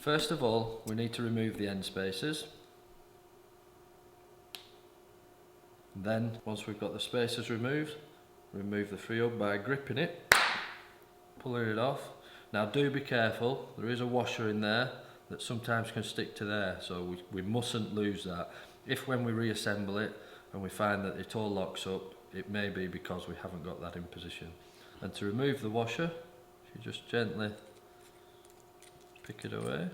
First of all, we need to remove the end spacers. Then, once we've got the spacers removed, remove the freehub by gripping it, pulling it off. Now do be careful, there is a washer in there that sometimes can stick to there, so we mustn't lose that. If when we reassemble it and we find that it all locks up, it may be because we haven't got that in position. And to remove the washer, you just gently pick it away.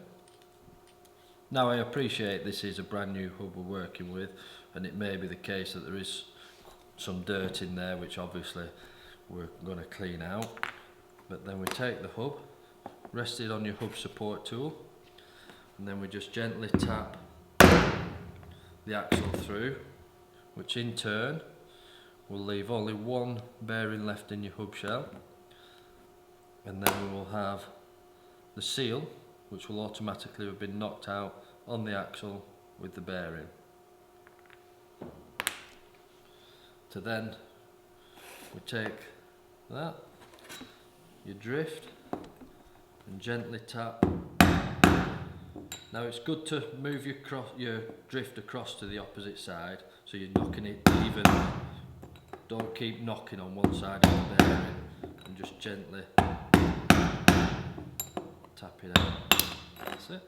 Now I appreciate this is a brand new hub we're working with, and it may be the case that there is some dirt in there which obviously we're going to clean out. But then we take the hub, rest it on your hub support tool, and then we just gently tap the axle through, which in turn will leave only one bearing left in your hub shell, and then we will have the seal, which will automatically have been knocked out on the axle with the bearing. To then we take that, your drift, and gently tap. Now it's good to move your drift across to the opposite side so you're knocking it even. Don't keep knocking on one side of the bearing, and just gently tap it out. That's it.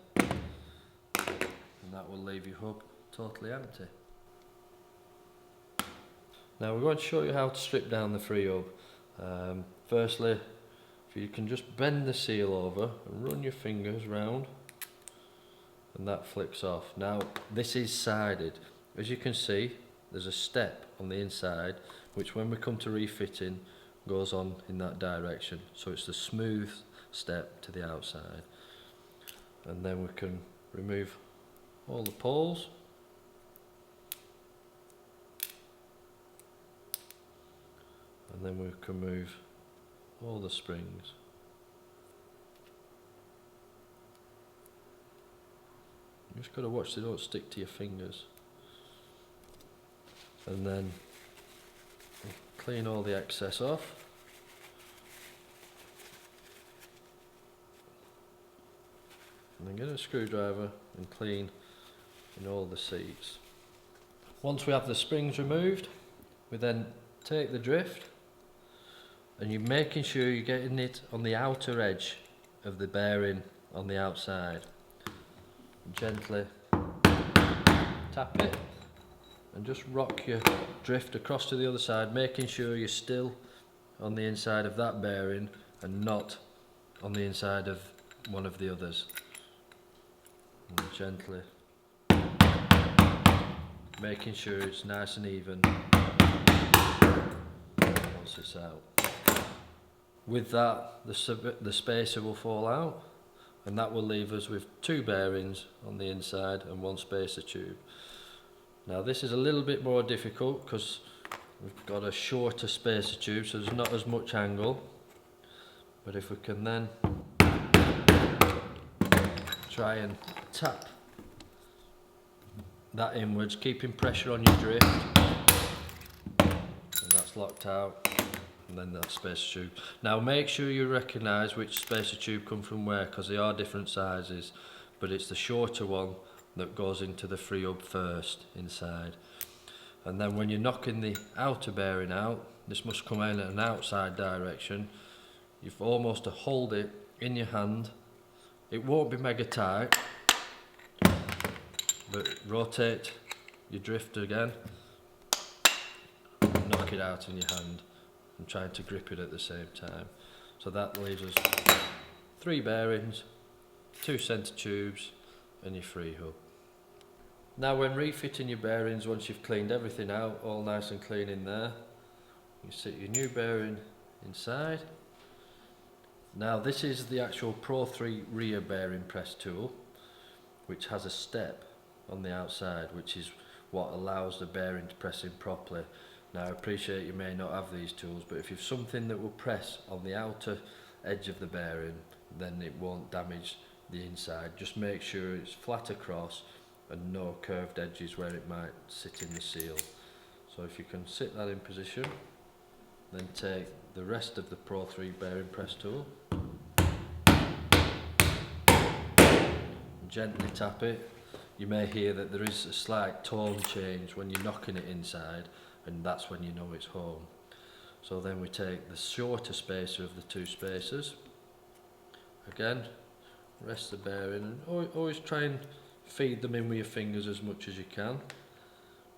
And that will leave your hub totally empty. Now we're going to show you how to strip down the freehub. Firstly, if you can just bend the seal over and run your fingers round, and that flicks off. Now this is sided. As you can see, there's a step on the inside which when we come to refitting goes on in that direction, so it's the smooth step to the outside. And then we can remove all the pawls, and then we can move all the springs. You just got to watch they don't stick to your fingers. And then clean all the excess off. And then get a screwdriver and clean in all the seats. Once we have the springs removed, we then take the drift, and you're making sure you're getting it on the outer edge of the bearing on the outside. Gently tap it and just rock your drift across to the other side, making sure you're still on the inside of that bearing and not on the inside of one of the others. And gently making sure it's nice and even once it's out. With that, the spacer will fall out, and that will leave us with two bearings on the inside and one spacer tube. Now this is a little bit more difficult because we've got a shorter spacer tube, so there's not as much angle. But if we can then try and tap that inwards, keeping pressure on your drift, and that's locked out, and then that spacer tube. Now make sure you recognise which spacer tube comes from where, because they are different sizes, but it's the shorter one that goes into the freehub first inside. And then when you're knocking the outer bearing out, this must come in at an outside direction. You've almost to hold it in your hand. It won't be mega tight, but rotate your drift again, and knock it out in your hand, and trying to grip it at the same time. So that leaves us 3 bearings, 2 centre tubes, and your freehub. Now when refitting your bearings, once you've cleaned everything out, all nice and clean in there, you sit your new bearing inside. Now this is the actual Pro 3 rear bearing press tool, which has a step on the outside, which is what allows the bearing to press in properly. Now I appreciate you may not have these tools, but if you've something that will press on the outer edge of the bearing, then it won't damage the inside. Just make sure it's flat across and no curved edges where it might sit in the seal. So if you can sit that in position, then take the rest of the Pro 3 bearing press tool and gently tap it. You may hear that there is a slight tone change when you're knocking it inside, and that's when you know it's home. So then we take the shorter spacer of the two spacers. Again, rest the bearing, and always try and feed them in with your fingers as much as you can.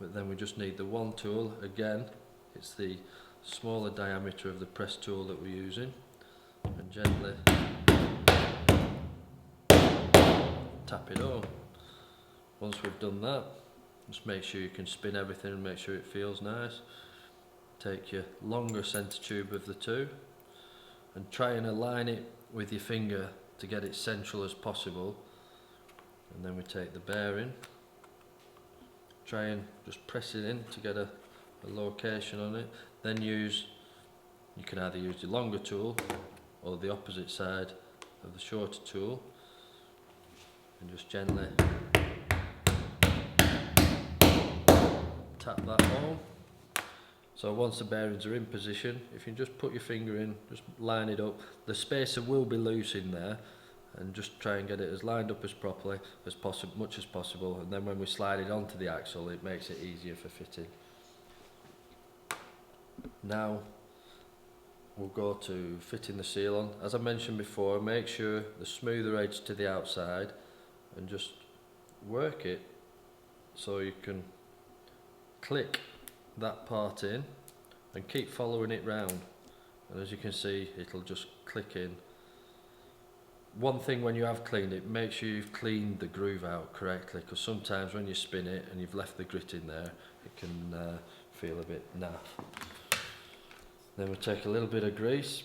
But then we just need the one tool. Again, it's the smaller diameter of the press tool that we're using, and gently tap it home. Once we've done that, just make sure you can spin everything and make sure it feels nice. Take your longer centre tube of the two and try and align it with your finger to get it central as possible. And then we take the bearing, try and just press it in to get a location on it. Then you can either use the longer tool or the opposite side of the shorter tool, and just gently tap that home. So once the bearings are in position, if you just put your finger in, just line it up. The spacer will be loose in there, and just try and get it as lined up as properly as much as possible, and then when we slide it onto the axle it makes it easier for fitting. Now we'll go to fitting the seal on. As I mentioned before, make sure the smoother edge to the outside and just work it so you can click that part in and keep following it round, and as you can see it'll just click in. One thing when you have cleaned it, make sure you've cleaned the groove out correctly, because sometimes when you spin it and you've left the grit in there, it can feel a bit naff. Then we'll take a little bit of grease,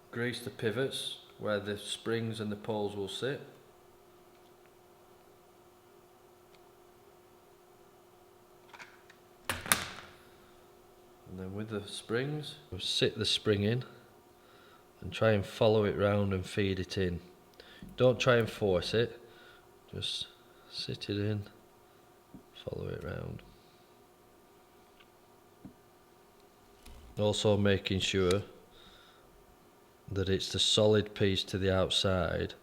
grease the pivots where the springs and the pawls will sit. And then with the springs, we'll sit the spring in and try and follow it round and feed it in. Don't try and force it, just sit it in, follow it round. Also making sure that it's the solid piece to the outside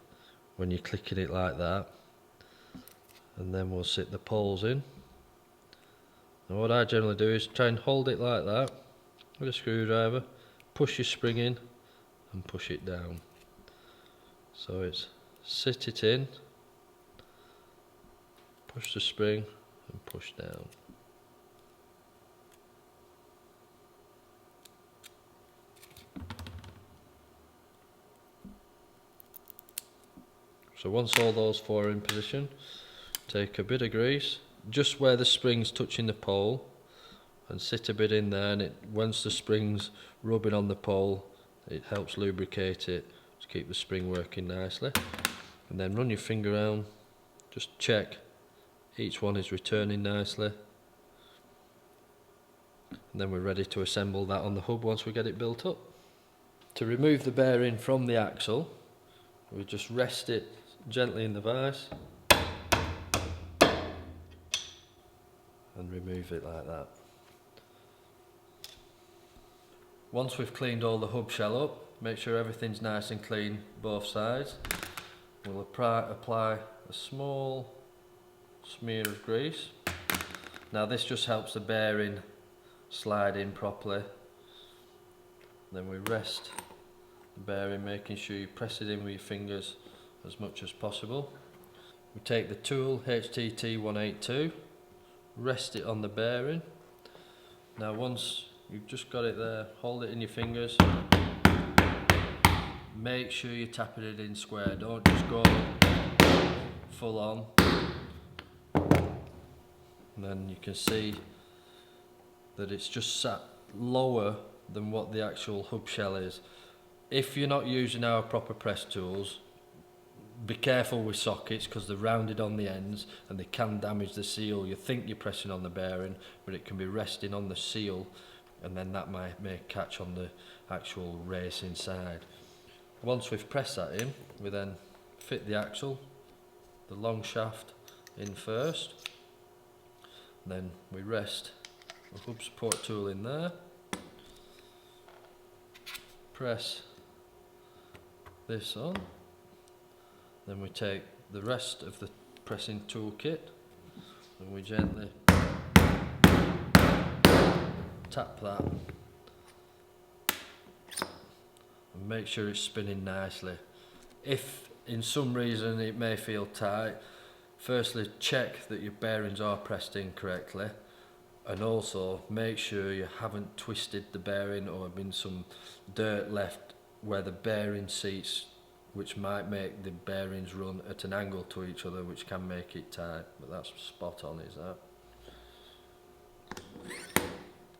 when you're clicking it like that. And then we'll sit the pawls in. And what I generally do is try and hold it like that with a screwdriver, push your spring in and push it down. So it's sit it in, push the spring and push down. So once all those four are in position, take a bit of grease just where the spring's touching the pole and sit a bit in there, and once the spring's rubbing on the pole it helps lubricate it to keep the spring working nicely. And then run your finger around, just check each one is returning nicely, and then we're ready to assemble that on the hub once we get it built up. To remove the bearing from the axle, we just rest it gently in the vise and remove it like that. Once we've cleaned all the hub shell up, make sure everything's nice and clean both sides. We'll apply a small smear of grease. Now this just helps the bearing slide in properly. Then we rest the bearing, making sure you press it in with your fingers as much as possible. We take the tool HTT182, rest it on the bearing. Now once you've just got it there, hold it in your fingers. Make sure you're tapping it in square, don't just go full on. And then you can see that it's just sat lower than what the actual hub shell is. If you're not using our proper press tools, be careful with sockets because they're rounded on the ends and they can damage the seal. You think you're pressing on the bearing, but it can be resting on the seal, and then that may catch on the actual race inside. Once we've pressed that in, we then fit the axle, the long shaft in first, and then we rest the hub support tool in there, press this on, then we take the rest of the pressing toolkit and we gently tap that and make sure it's spinning nicely. If in some reason it may feel tight, firstly check that your bearings are pressed in correctly, and also make sure you haven't twisted the bearing or been some dirt left where the bearing seats, which might make the bearings run at an angle to each other, which can make it tight. But that's spot on, is that?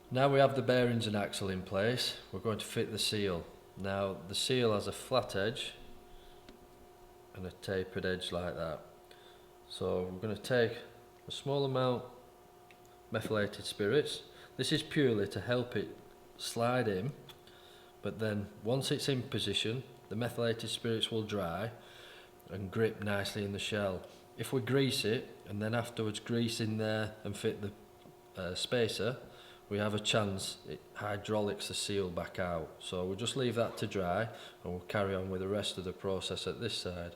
Now we have the bearings and axle in place, we're going to fit the seal. Now the seal has a flat edge and a tapered edge like that. So we're going to take a small amount methylated spirits. This is purely to help it slide in, but then once it's in position, the methylated spirits will dry and grip nicely in the shell. If we grease it and then afterwards grease in there and fit the spacer, we have a chance it hydraulics the seal back out. So we'll just leave that to dry and we'll carry on with the rest of the process at this side.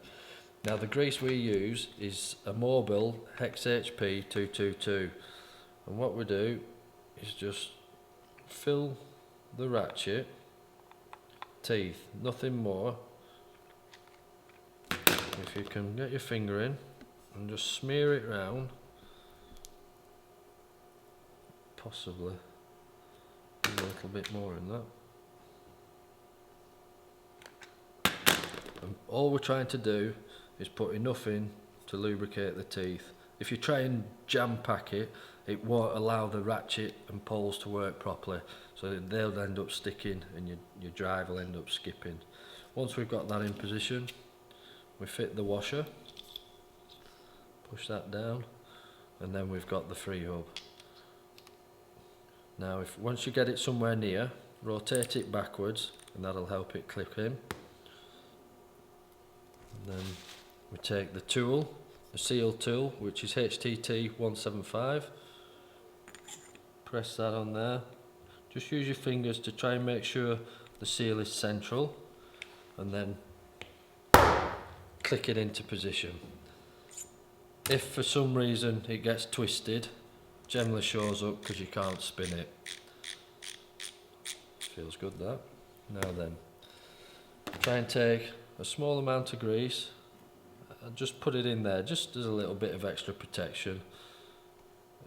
Now the grease we use is a Mobile Hex HP 222, and what we do is just fill the ratchet teeth, nothing more. If you can get your finger in and just smear it round, possibly a little bit more in that. And all we're trying to do is put enough in to lubricate the teeth. If you try and jam pack it, it won't allow the ratchet and pawls to work properly, so they'll end up sticking and your drive will end up skipping. Once we've got that in position, we fit the washer, push that down, and then we've got the freehub. Now once you get it somewhere near, rotate it backwards and that'll help it clip in. And then we take the tool, the seal tool, which is HTT 175, press that on there. Just use your fingers to try and make sure the seal is central, and then click it into position. If for some reason it gets twisted, generally shows up because you can't spin it. Feels good, that. Now then, try and take a small amount of grease and just put it in there, just as a little bit of extra protection,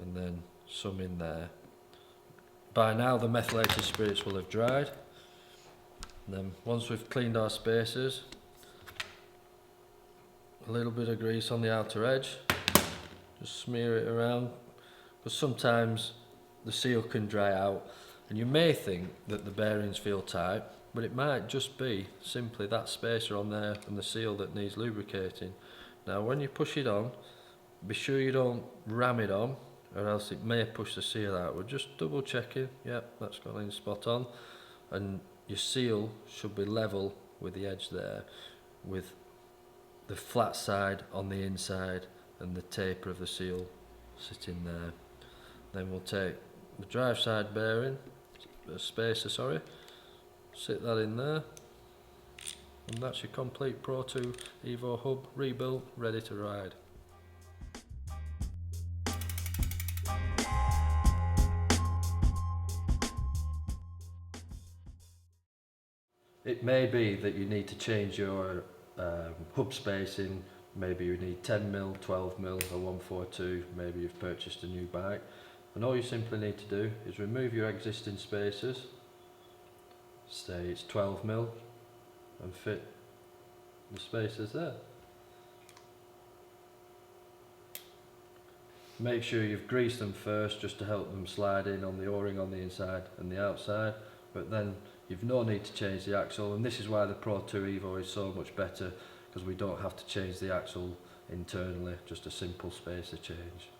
and then some in there. By now the methylated spirits will have dried. And then once we've cleaned our spacers, a little bit of grease on the outer edge, just smear it around, because sometimes the seal can dry out and you may think that the bearings feel tight, but it might just be simply that spacer on there and the seal that needs lubricating. Now when you push it on, be sure you don't ram it on, or else it may push the seal out. We're just double checking, yep, that's gone in spot on, and your seal should be level with the edge there, with the flat side on the inside and the taper of the seal sitting there. Then we'll take the drive side bearing, spacer, sorry, sit that in there, and that's your complete Pro 2 Evo hub rebuilt, ready to ride. It may be that you need to change your hub spacing. Maybe you need 10mm, 12mm or 142, maybe you've purchased a new bike, and all you simply need to do is remove your existing spacers, say it's 12mm, and fit the spacers there. Make sure you've greased them first just to help them slide in on the O-ring on the inside and the outside, but then you've no need to change the axle, and this is why the Pro 2 Evo is so much better, because we don't have to change the axle internally, just a simple spacer change.